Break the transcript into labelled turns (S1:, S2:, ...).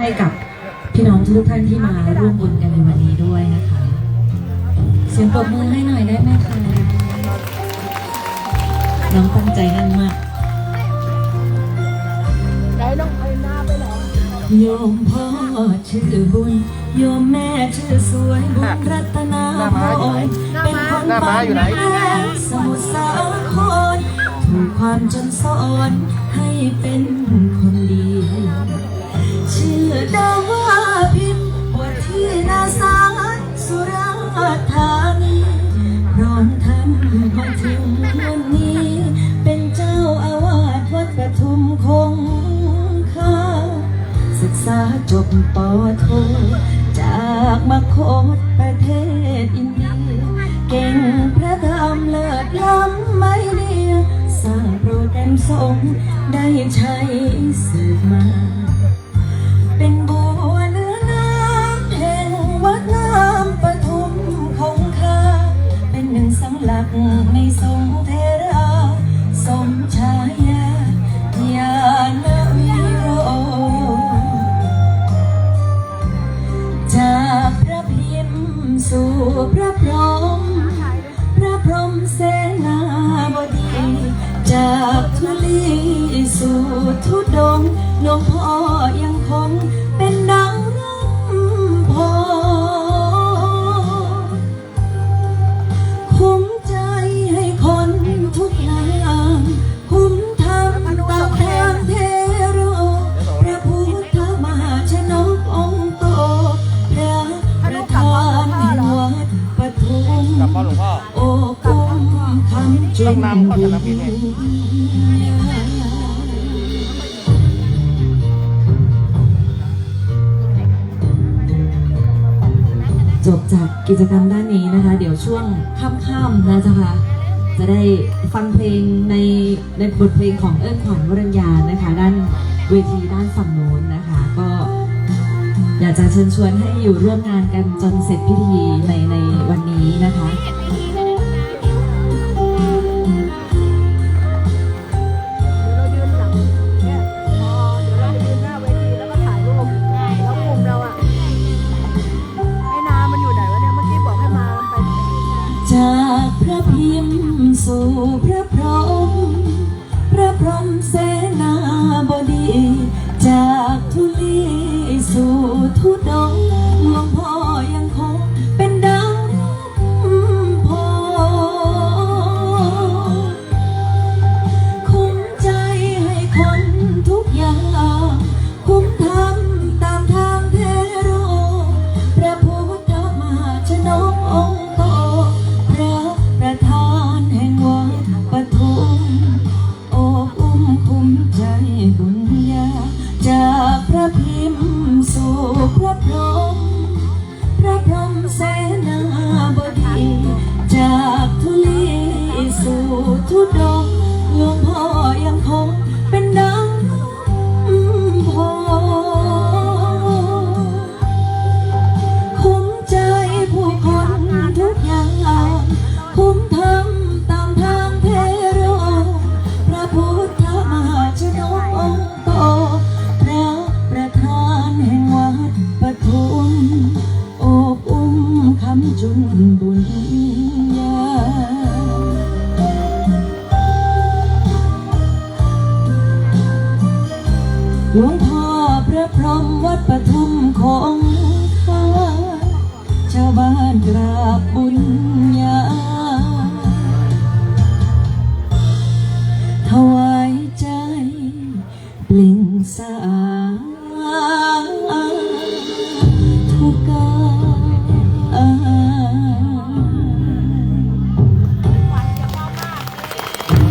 S1: ให้กับพี่น้องทุกท่านที่มาร่วมบุญกันในวันนี้ด้วยนะคะเสียงปรบมือให้หน่อยได้ไหมคะน้องตั้งใจนั่งมากโยมพ่อชื่อบุญโยมแม่ชื่อสวยบุญรัตนาพรเป็นคนบ้านแม่สมุทรสาครถูกความจนสอนให้เป็นคนดีชื่อดาวว่าพิมพ์บวชที่นาสารสุราษฎร์ธานีพร้อมทำมาถึงวันนี้เป็นเจ้าอาวาสวัดปทุมคงคาศึกษาจบป.โทจากมคตประเทศอินเดียเก่งพระธรรมเลิศล้ำไม่เลียสร้างโปรแกรมสงฆ์ได้ใช้สืบมาเป็นบัวเนื้อน้ำแห่งวัดน้ำปทุมคงคาเป็นหนึ่งสังหลักในสงฆ์เทราสมชายาญาณวิโรจากพระพิมพ์สู่พระพรหมพระพรหมเสนาบดีจากทุลีสู่ทุดงค์หลวงพ่อยังคงเป็นดังร่มโพคุ้มใจให้คนทุกนามคุ้มทำตามทางเทโรพระพุทธมหาชนกองค์โตพระประธานแห่งวัดปทุมโอ้กุ้มคำจุนบุญจบจากกิจกรรมด้านนี้นะคะเดี๋ยวช่วงค่ำๆนะจ๊ะจะได้ฟังเพลงในบทเพลงของเอิ้นขวัญวรัญญานะคะด้านเวทีด้านฝั่งโน้นนะคะก็อยากจะเชิญชวนให้อยู่ร่วมงานกันจนเสร็จพิธีในวันนี้นะคะจากพระพิมพ์สู่พระพรหมพระพรหมเสนาบดีจากทุลีสู่ทุดงค์หลวงพ่อยังคงเป็นดังโพคุ้มใจให้คนทุกอย่างคุ้มทำตามทางเทโรพระพุทธมหาชนกองค์โตพระประธานแห่งวัดปทุมโอบอุ้มคุ้มใจบุญญาจากพระพิมพ์สู่พระพรหมพระพรหมเสนาบดีจากทุลีสู่ทุดงค์หลวงพ่อยังคงเป็นดังโพคุ้มใจผู้คนทุกอย่างคุ้มทำตามทางเทโรพระพุทธมหาชนกองค์โตพระประธานแห่งวัดปทุมโอบอุ้มคำจุนบุญญาหลวงพ่อพระพรหมวัดปทุมคงคาชาวบ้านกราบบุญญาถวายใจเปล่งสา